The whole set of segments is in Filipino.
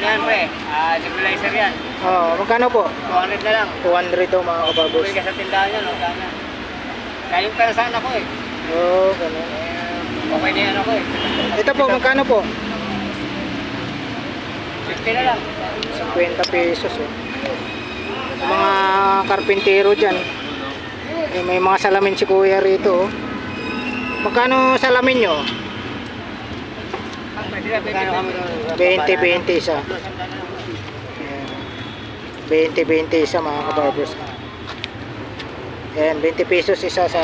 yan pre, nebulizer yan. Magkano po? 200 na lang. 200 daw mga kabarbers. Uwi ka sa tindahan yan, kanya. Kaya yung pera saan ako eh. Ganun. Okay na yan ako eh. Ito po, magkano po? 50 na lang. 50 pesos Mga karpintero dyan. May mga salamin si kuya rito. Magkano salamin nyo? 20-20 isa. 20-20 isa mga kabarbers. Ayan, 20 pesos isa sa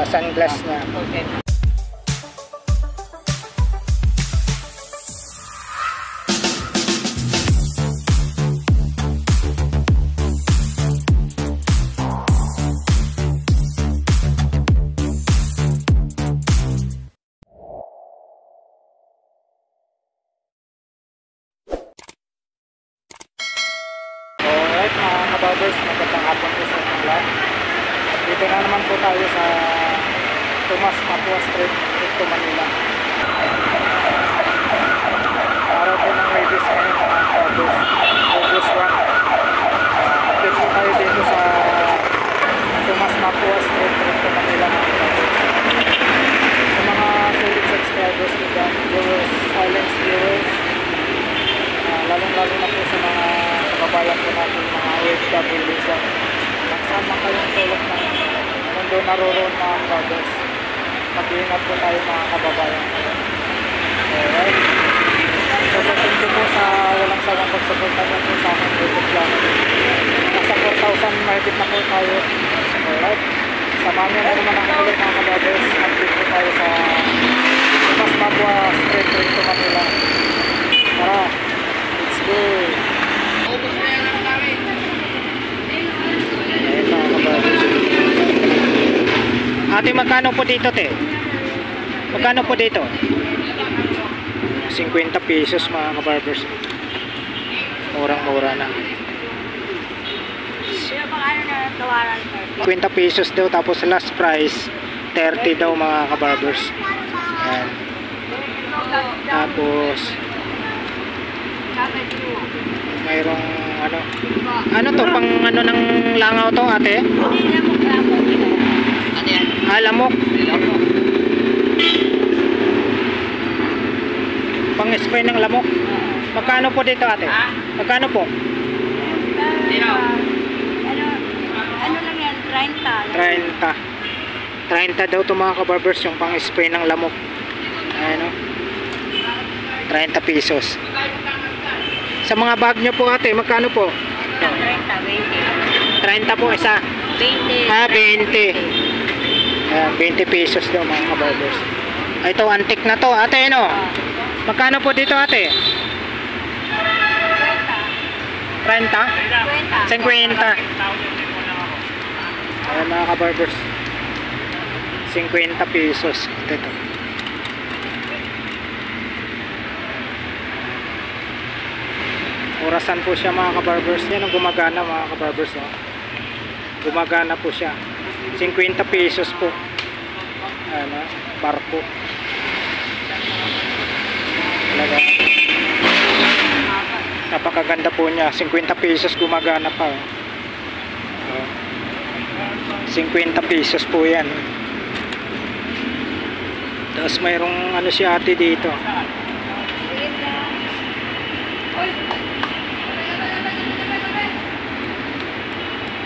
sunglass niya. Alright mga kabarbers, magandang hapon po sa inyong lahat. Dito na naman po tayo sa Tomas Mapua Street, Recto, Manila. Araw po ng ladies ngayon mga kabarbers, August 1. Update po tayo dito sa Tomas Mapua Street, Recto, Manila mga kabarbers. Sa mga solid subscribers ko dyan, viewers, silence viewers, lalong-lalo na po sa mga kababayan po natin, mga OFW dyan. Nagsama kayong tulog ng mundo naroon mga kabarbers. Mag-iingat po tayo mga kababayan. Alright. So, thank you po sa walang sawang pagsuporta nyo po sa aking YouTube channel. Nasa 4,000 mahigit na po tayo. Alright. Samahan nyo na naman ang ulit mga kabarbers. Update po tayo sa Tomas Mapua Street, Recto, Manila. Tara! Let's go! Ayan mga kabarbers. Ate, magkano po dito, te? Magkano po dito? 50 pesos mga kabarbers. Murang-mura na. 50 pesos daw, tapos last price 30 daw mga kabarbers. Ayan. Tapos mayroong ano to, pang ano ng langaw to ate? Lamok. Pang spray ng lamok. Magkano po dito ate? Magkano po? Ano lang yan? 30 daw to mga kabarbers, yung pang spray ng lamok. Ayan o, 30 pesos. Sa mga bag nyo po ate, magkano po? 30 po isa. 20. 20 pesos daw mga kabarbers. Ito antique na to ate, no? Magkano po dito ate? 30? 50. Ayan mga kabarbers, 50 pesos. Ito. Orasan po siya mga kabarbers. Yan ang gumagana mga kabarbers, no? Gumagana po siya. 50 pesos po. Ano, barko. Talaga. Napakaganda po niya. 50 pesos gumagana pa. 50 pesos po yan. Tapos mayroong ano si ate dito.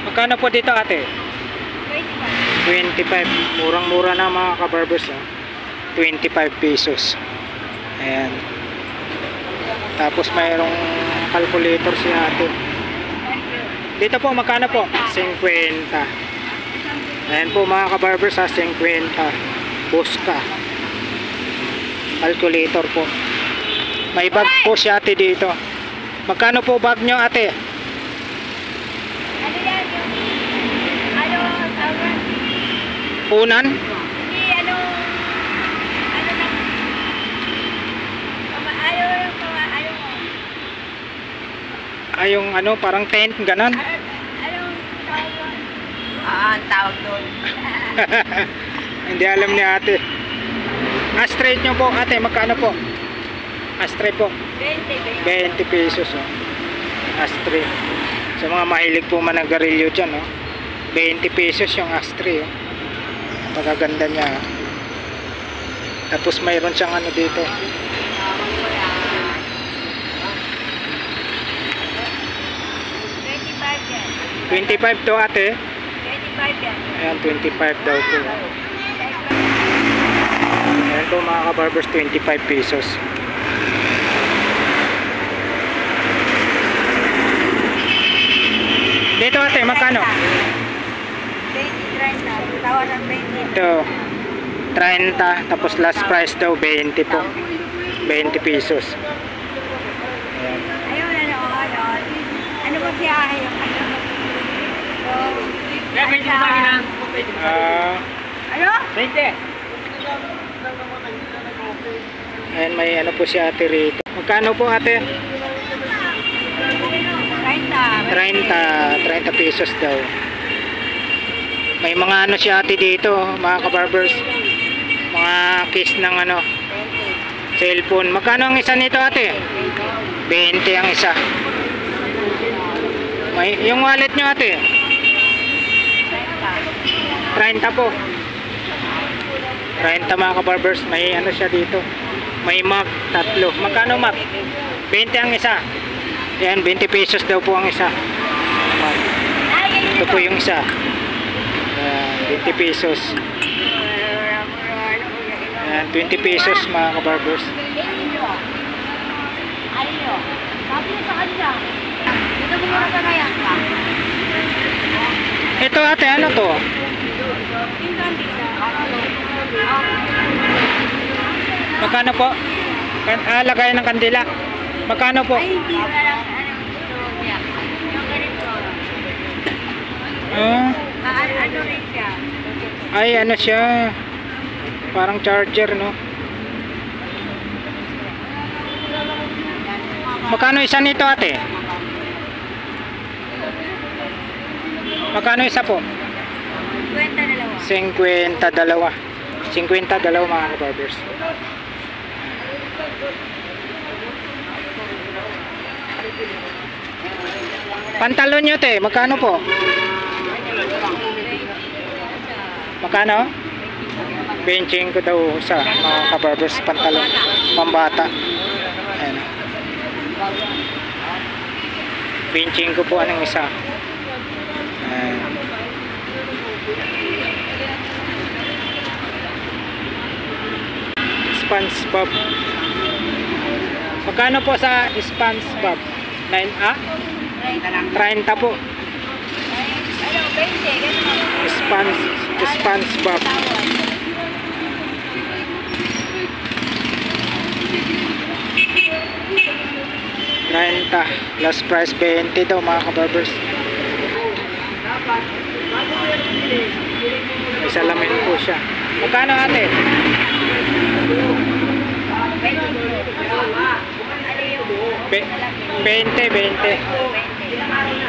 Magkano po dito ate? 25. Murang-mura na mga kabarbers, no? 25 pesos. Ayan. Tapos mayroong calculator si ate. Dito po, magkano po? 50. Ayan po mga kabarbers, 50. Busca. Calculator po. May bag po si ate dito. Magkano po bag nyo ate? Punan? Hindi, yung ano, parang tent, ganon. Ang tawag doon. Hindi alam ni ate. Straight nyo po ate, magkano po? Ashtray po. 20. 20 pesos. Oh. Ashtray. Sa mga mahilig po managarilyo dyan. Oh. 20 pesos yung ashtray. Oh. Pagkaganda niya. Oh. Tapos mayroon siyang ano dito. 25 to ate. 25 yan. Ayan, 25 daw po. Ayan po mga kabarbers, 25 pesos. Dito ate, magkano? 20, 30. Tawad ang 20. Ito, 30. Tapos last price daw, 20 po. 20 pesos. Ayan. Ayun, ano. Ano ba siya? Kaya may tumagi na. Ano? 20. Ayan, may ano po si ate rito. Magkano po ate? 30 pesos daw. May mga ano si ate dito, mga kabarbers. Mga case ng ano, cellphone. Magkano ang isa nito ate? 20 ang isa. May, yung wallet nyo ate? 30 po. 30 mga kabarbers. May ano siya dito. May mug, tatlo. Magkano mug? 20 ang isa. Yan, 20 pesos daw po ang isa. Ito po yung isa. Yan, 20 pesos. Yan, 20 pesos mga kabarbers. Ayun. Sabi niya sa kanila. Dito bumura ka kaya ka? Ito ate, ano to? Magkano po? Lagayan ng kandila. Magkano po? Ay, hindi ka lang gusto niya. Yung ganito. Ano rin siya? Ay, ano siya? Parang charger, no? Magkano isa nito, ate? Magkano isa po? 50 na lang. 50 dalawa mga kabarbers. Pantalon nyo te, magkano po? Magkano? 25 daw sa mga kabarbers, pantalon pambata. Ayan. 25 po anong isa. Ayan. SpongeBob. Magkano po sa SpongeBob? 30 po. Ano, 20. SpongeBob. Last price 20 daw mga kabarbers. May salamin po siya. Magkano ate?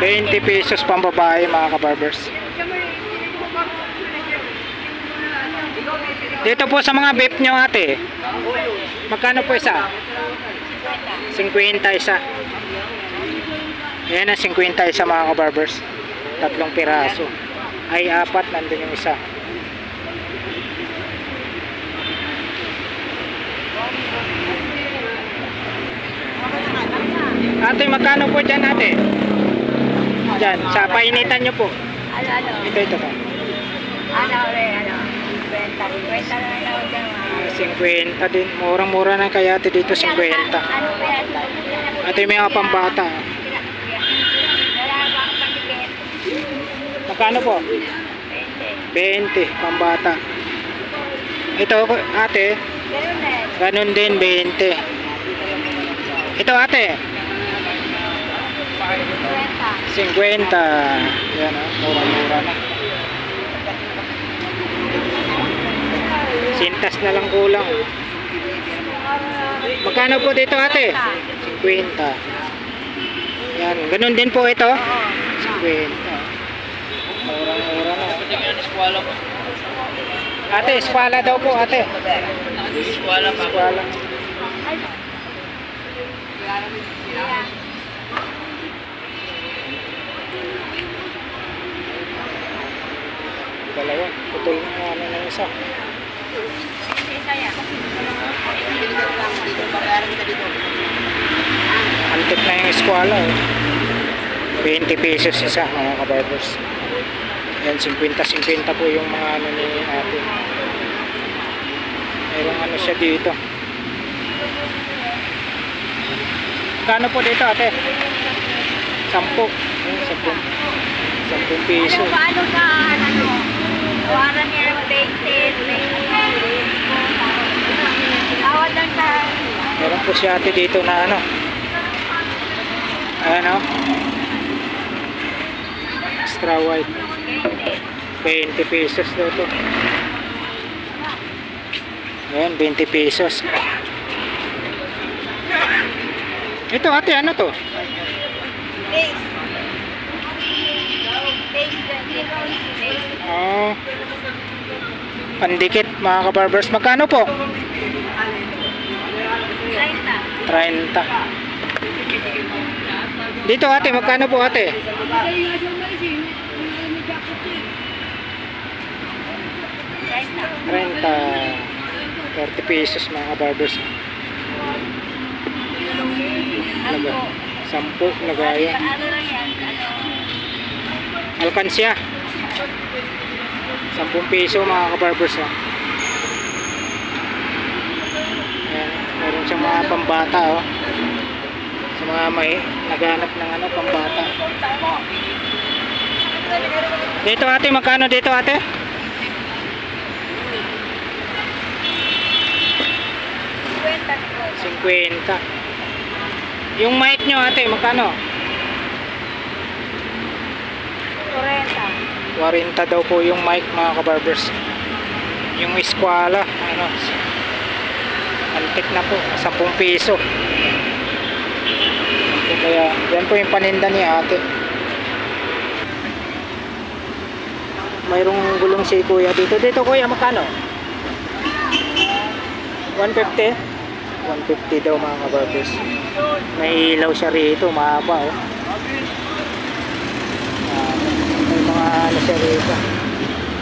20 pesos pambabae mga kabarbers. Dito po sa mga vape nyo ate, magkano po isa? 50 isa. Ayan ang 50 isa mga kabarbers. 3 piraso. Ay 4, nandun yung isa. Ate, magkano po dyan ate? Dyan, sa painitan nyo po. Ano? Ito po. Ano, 50 na lang dyan. 50 din. Murang-mura na kaya ate dito, 50. Ano ba yan? Ate, may mga pambata. Magkano po? 20, pambata. Ito ate, ganun din 20. Ito ate, 50. Yan mura-mura na. Sintas na lang kulang. Magkano po dito ate? 50. Yan, ganun din po ito. 50. Mura-mura na. Ate, eskwala daw po ate. Eskwala. Ayan. Dalawa. Putol na ano na isa. Isa yan. Babayaran kita dito. Antik na yung eskwala. 20 pesos isa mga kabarbers. Yan, 50-50 po yung mga ano ni ate. Mayroong ano siya dito. Kano po dito ate? 10. 10 piso. Ano paano ka, ano? Tawaran niya ng 20, 20. Tawad lang sa... Meron po si ate dito na ano. Ano? Extra white. 20 pesos daw to. Ayan, 20 pesos. Ito ate, ano to? Base. Base 20. Oh. Pandikit mga kabarbers. Magkano po? 30. 30. Dito ate, magkano po ate? 30 pesos mga kabarbers. Ano? 10 lagayan. Ano lang yan? Ano? Alkansya. 10 peso mga kabarbers. Ayan, meron siyang mga pambata sa mga may naghanap ng ano, pambata. Dito ate, magkano dito ate? 50. Yung mic nyo ate, magkano? 40 daw po yung mic mga kabarbers. Yung eskwala, ano, antik na po, 10 piso. Kaya yan po yung paninda ni ate. Mayroong gulong si kuya dito. Dito kuya, magkano? 150? 150 daw mga kabarbers. May ilaw siya rito, mahaba may mga ano siya rito.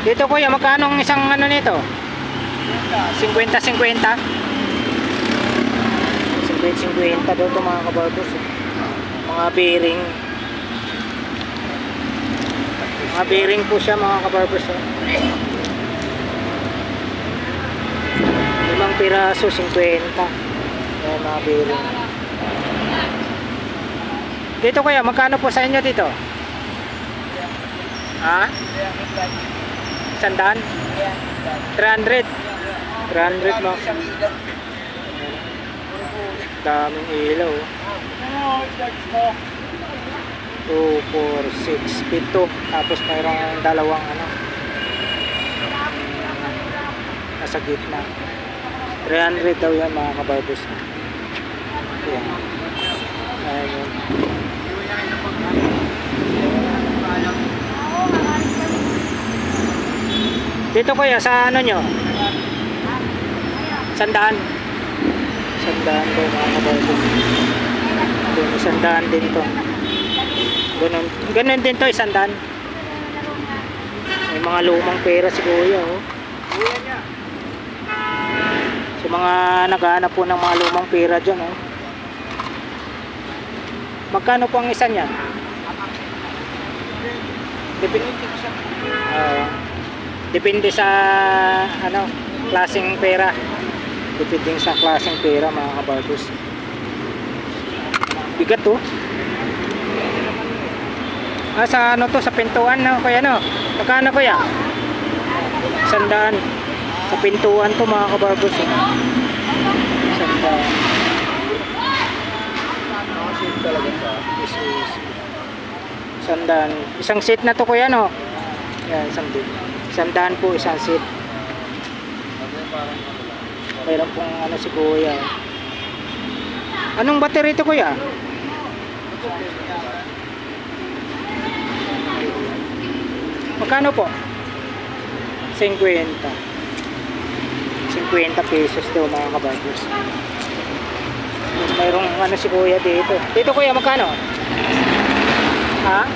Dito kuya, magkano ang isang ano nito? 50-50? 50-50 daw ito mga kabarbers. Mga bearing. Mga bearing po siya mga kabarbers. 5 piraso, 50. Ayan, mga bearing. Dito kuya, magkano po sa inyo dito? Ha? 100? 300? 300 mo? Daming ilaw. 2, 4, 6, 7. Tapos mayroong dalawang ano, nasa gitna. 300 daw yan mga kabarbers. Ayan. Ayan. Dito kuya, sa ano nyo? 100? 100 daw mga kabarbers. 100 din to. Ganun din to, 100. May mga lumang pera si kuya sa mga naghahanap po ng mga lumang pera dyan Magkano po ang isa niyan? Depende sa ano, klaseng pera. Depende sa klaseng pera mga kabarbers. Bigat to. Sa ano to, sa pintuan na kuya no? Magkano kuya? 100. Sa pintuan to mga kabarbers. 100. Sandan. Isang seat na to kuya no? Yan, isang seat. 100 po isang seat. Mayroon pong ano si kuya. Anong battery ito kuya? Magkano po? 50. 50 pesos daw mga kabarbers. Mayroong ano si kuya dito. Dito kuya, magkano? Ha?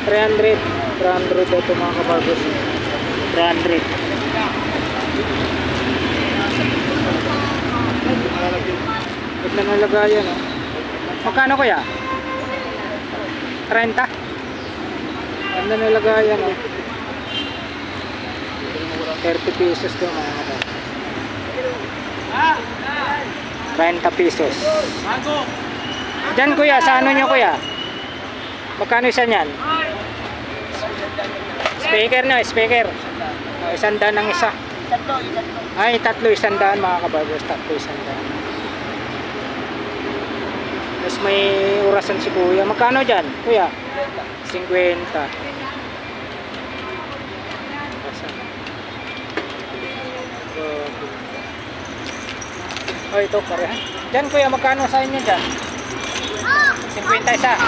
300. 300 ito mga kabarbers. 300. Ito na nalagayan, oh. Magkano kuya? 30. Ganda nalagayan, oh. 30 pesos to mga kabarbers. 30 pesos. Diyan kuya, sa ano nyo kuya? Magkano isa niyan? Speaker no, speaker. Oh, 100 ang isa. Ay, 3 100 mga kabarbers, 3 100. Tapos may orasan si kuya. Magkano dyan kuya? 50. Oh, ito pareha. Diyan kuya, magkano sa inyo dyan? 50 isa.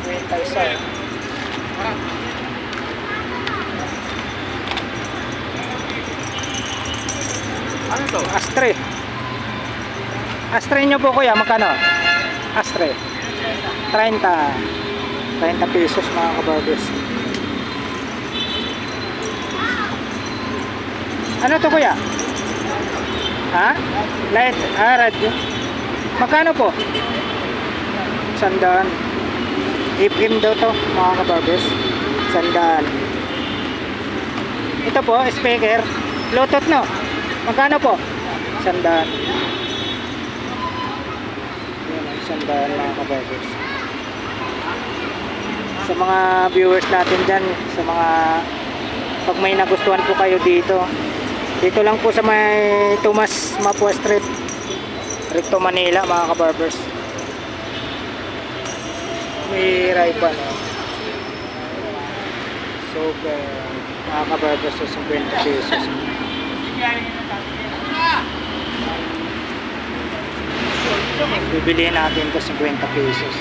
50 isa. Ano to? Astre. Astre nyo po kuya, magkano? Astre. 30. 30 pesos mga kabarbers. Ano to kuya? Ha? Light, radyo. Magkano po? 100. Ipim daw to mga kabarbers. 100. Ito po, speaker. Bluetooth no? Magkano po? 100. Yan, 100 mga kabarbers. Sa mga viewers natin dyan, sa mga pag may nagustuhan po kayo dito, dito lang po sa may Tomas Mapua Street, Recto Manila mga kabarbers. May Ray-Ban, oh. So mga kabarbers, 50 pesos. Bibiliin natin ito 50 pesos.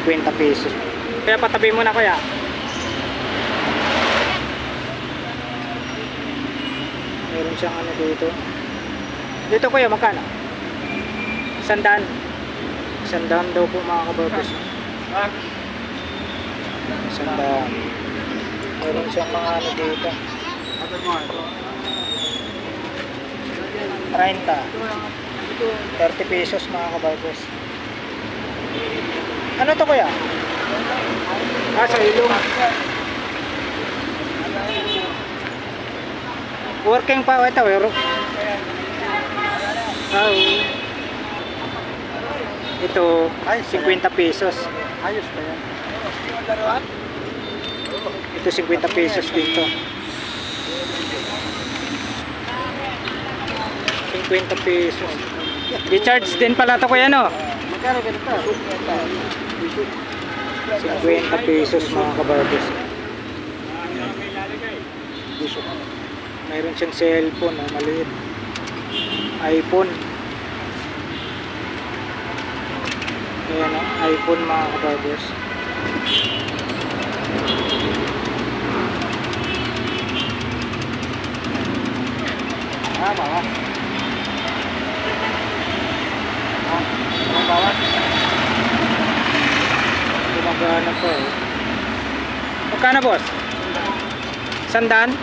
50 pesos. Kaya patabi mo na kuya. Meron siyang ano dito. Dito kuya, magkano? 100. 100 daw po mga kabarbers. 100. Meron siyang mga ano dito. 30. 30 pesos mga kabarbers. Ano to kuya? Sa ilong. Working pa ito, pero ito 50 pesos. Ayos pa yan. Ito 50 pesos dito. 50 pesos. Di-charge din pala ito kuya no? Magkano ganito? 50 pesos mga kabarbers. Mayroon siyang cellphone, maliit. iPhone. Ayan, iPhone mga kabarbers. Bawas. Bawas. Gumagana po eh. Magkano boss? 100?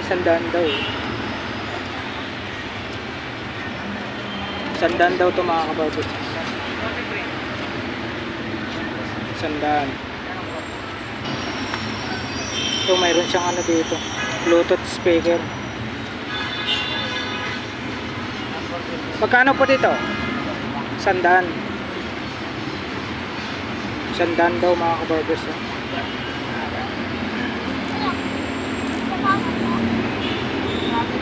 100 daw eh. 100 daw ito mga kabarbers. 100. Ito mayroon siyang ano dito, Bluetooth speaker. Magkano po dito? 100. 100 daw mga kabarbers eh.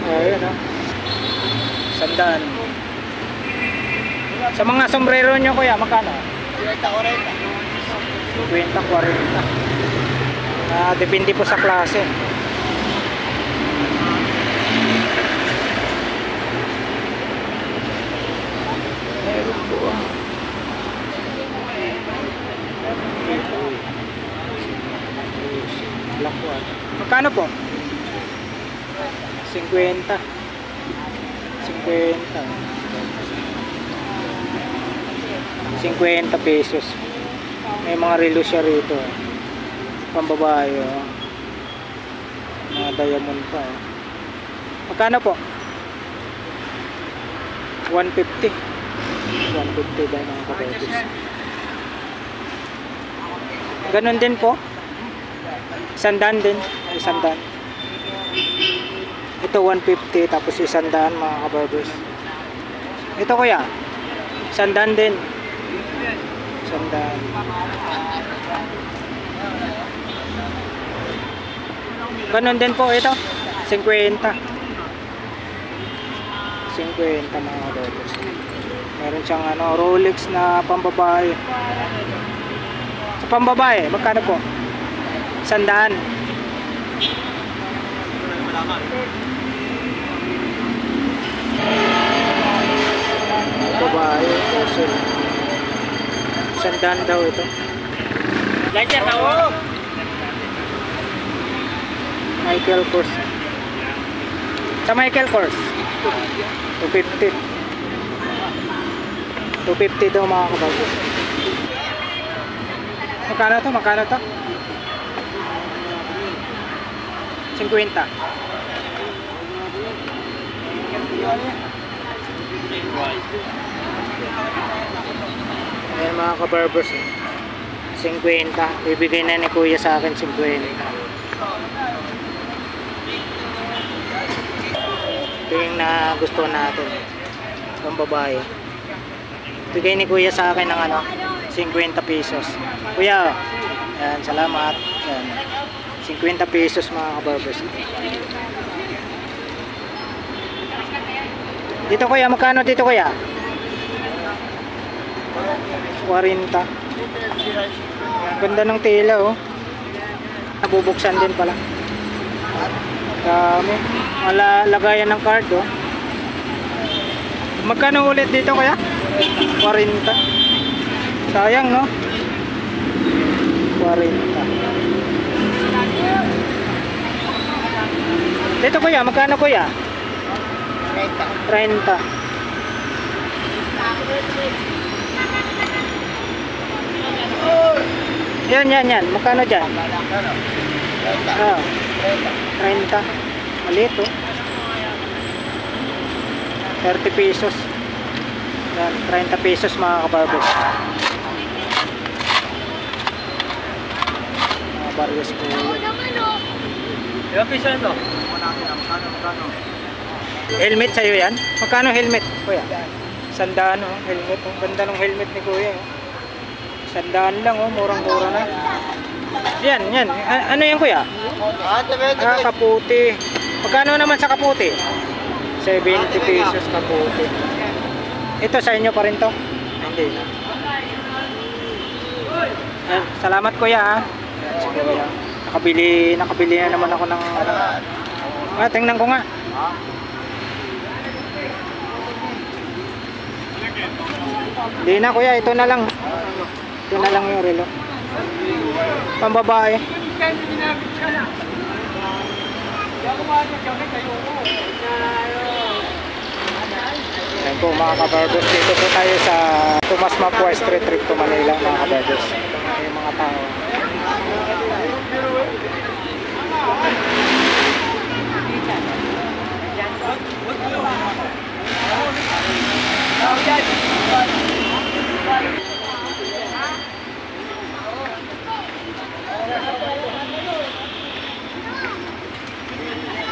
Ayan o. 100. Sa mga sombrero nyo kuya, magkano? 50-40. Depende po sa klase. Meron po Magkano po? 50 50. 50 pesos. May mga relo siya rito. Pambabae, oh. Mga diamond pa, oh. Magkano po? 150. 150 daw mga kapatid. Ganon din po. Sandaan din. Sandaan. Ito 150 tapos isandaan mga kabarbers. Ito kuya. Sandaan din. Sandaan. Ganon din po ito. 50. 50 mga kabarbers. Meron siyang ano, Rolex na pambabae. Sa pambabae, magkano po? Sandaan. Babae, puzzle. Sandaan daw ito. Ganyan na oh. Michael Kors. Sa Michael Kors 250. 250 daw mga kabagos. Magkano to? Magkano to? 50. Ayan mga kabarbers, 50. Bibigay na ni kuya sa akin 50. Ito yung na gusto natin, yung babae. Bigay ni kuya sa akin ng ano, 50 pesos. Kuya, yan, salamat. Yan, 50 pesos mga kabarbers. Dito kuya, magkano dito kuya? 40. Ganda ng tela, oh. Nabubuksan din pala. Dami. Lagayan ng card, oh. Magkano ulit dito kuya? 40. Sayang, no? 40. Dito kuya, magkano kuya? 30. Yan. Magkano dyan? Ah, 30. Maliit, oh. 30 pesos. Yan, 30 pesos mga kabarbers. Mga barrios po. Ilang piso ito? Helmet sa'yo yan? Magkano helmet, kuya? Sandaan, oh, helmet, oh. Ganda ng helmet ni kuya, oh. Sandaan lang, oh, murang-mura na. Yan. Ano yan, kuya? Kaputi. Magkano naman sa kaputi? 70 pesos kaputi. Ito sa inyo pa rin to? Hindi na. Yan, salamat kuya, ha. Yan, si kuya. Nakabili na naman ako ng tingnan ko nga. Hindi na kuya, ito na lang. Ito na lang yung relo. Pambabae. Ayan po mga kabarbers, dito po tayo sa Tomas Mapua Street trip to Manila mga kabarbers. Yung mga tao.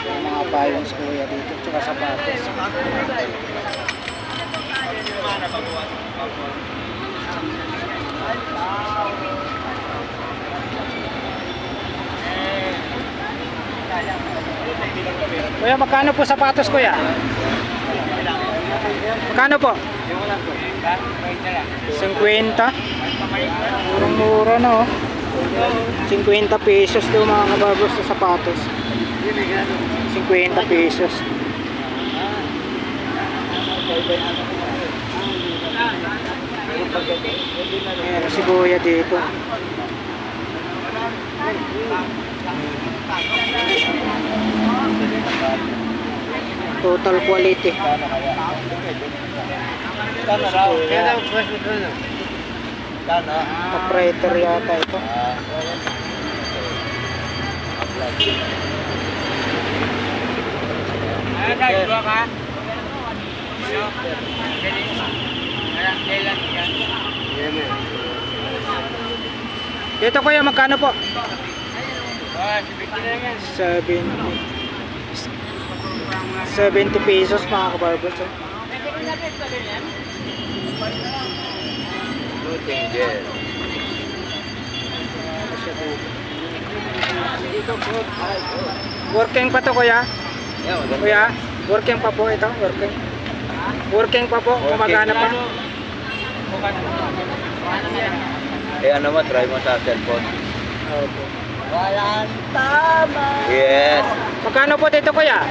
Yung mga payong sa kuya dito, tsaka sapatos. Kuya, magkano po sapatos kuya? Magkano po? 50. Murang-mura na, oh. 50 pesos daw mga kabarbers sa sapatos. 50 pesos. Ayan si kuya dito. Total quality. Kano kaya? Kano raw? Kaya daw, press mo doon. Kano? Operator yata ito. Ano tayo, dua ka? Kailan yan? Dito kuya, magkano po? Ah, 70 na yan. 70 pesos mga kabarbers. Looting gel. Working pa to kuya? Kuya, working pa po ito? Working? Working pa po? Gumagana pa? Eh ano mo, try mo sa cellphone. Opo. Walang tama. Yes. Magkano po dito kuya?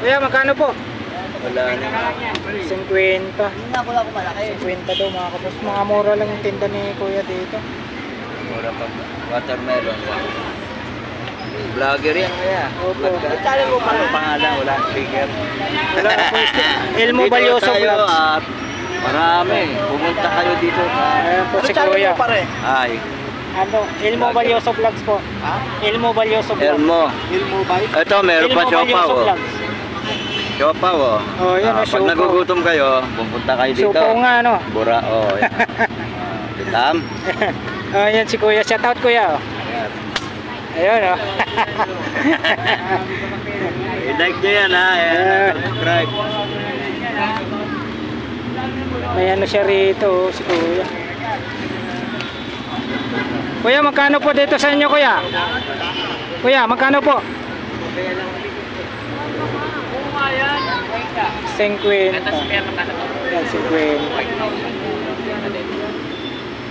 Kuya, magkano po? Wala na. 50. Hindi na ko malaki. 50 daw mga kapos. Mga mura lang yung tinda ni kuya dito. Mura pa. Watermelon. Vlogger yan kaya. Opo. Channel mo pa. Ano pangalan? Wala sticker. Wala po. Elmo Dito Balyoso tayo, Vlogs. marami. Pumunta kayo dito. Ayan po si kuya. Ay. Ano? Elmo Balyoso Vlogs po. Ha? Elmo Balyoso Vlogs. Elmo. Elmo Bay. Ito, meron pa Elmo siopaw. Balyoso Oh. Vlogs. Siopaw, oh. Oh, yan Pag siopaw. nagugutom kayo, pupunta kayo dito. Supo nga no. Bura, oh. Yan. Vitam. Oh, yan si kuya. Shout out kuya. Oh. Ayun oh. I-like nyo yan, ha. Yeah. Subscribe. May ano siya rito oh, si kuya. Kuya, magkano po dito sa inyo kuya? Kuya, magkano po? 50. Yan, 50.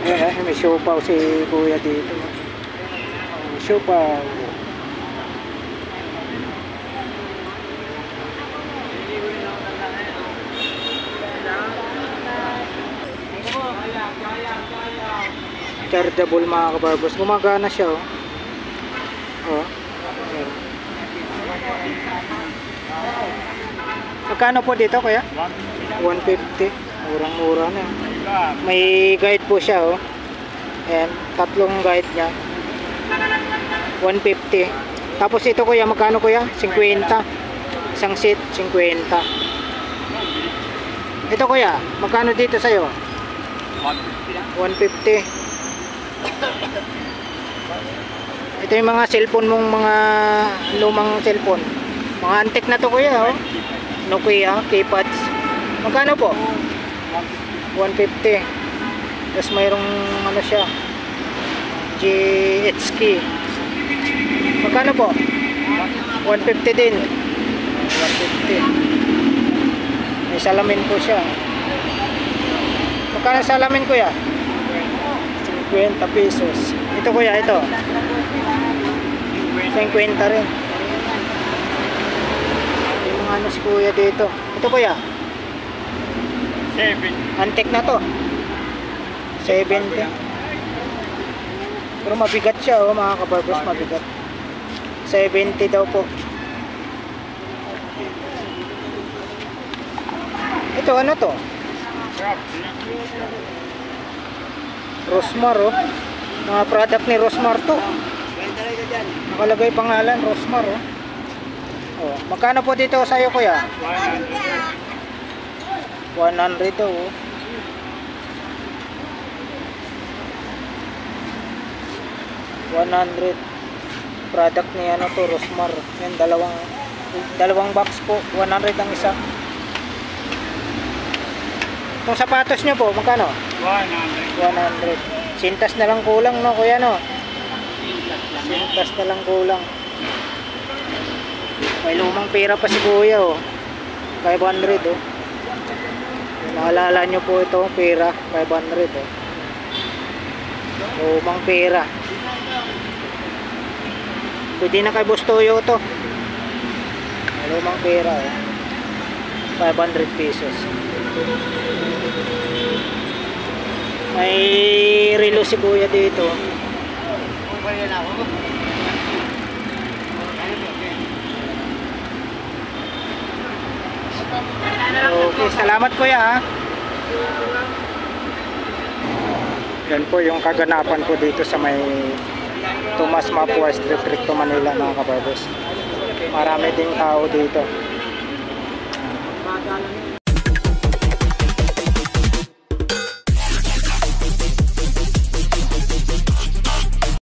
Ayan, may siopaw si kuya dito. Siopaw. Chargeable mga kabarbers. Gumagana siya oh. Oh. Ayan. Magkano po dito kuya? 150. Murang-mura na. May guide po siya oh. Ayan, tatlong guide niya. 150. Tapos ito kuya, magkano kuya? 50. Isang seat, 50. Ito kuya, magkano dito sa'yo? 150. Ito yung mga cellphone mong mga lumang cellphone. Mga antique na to kuya oh. Nokia, keypads. Magkano po? 150. Tapos mayroong ano siya, GHK. Magkano po? 150 din. 150. May salamin po siya. Magkano salamin kuya? 50 pesos. Ito kuya, ito 50 rin. Yung mga ano si kuya dito. Ito kuya 7. antique na to. 70. Pero mabigat siya oh mga kabarbers, mabigat. 70 daw po. Ito ano to? Rosmar oh. Mga product ni Rosmar to. Nakalagay pangalan Rosmar oh. Oh, magkano po dito sa iyo kuya? 100 daw oh. 100 product ni ano to Rosmar. Yan dalawang box po, 100 ang isa. Kung sapatos nyo po, magkano? 100. Sintas na lang kulang no kuya no? Sintas na lang kulang. May lumang pera pa si kuya oh. 500 oh. Naalala nyo po ito, pera 500 oh. Lumang pera. Pwede na kay Bustoyo to. Lumang pera oh. 500 pesos. May relo si kuya dito. Okay, salamat kuya ha. Yan po yung kaganapan po dito sa may Tomas Mapua Street, Recto, Manila mga kabarbers. Marami ding tao dito.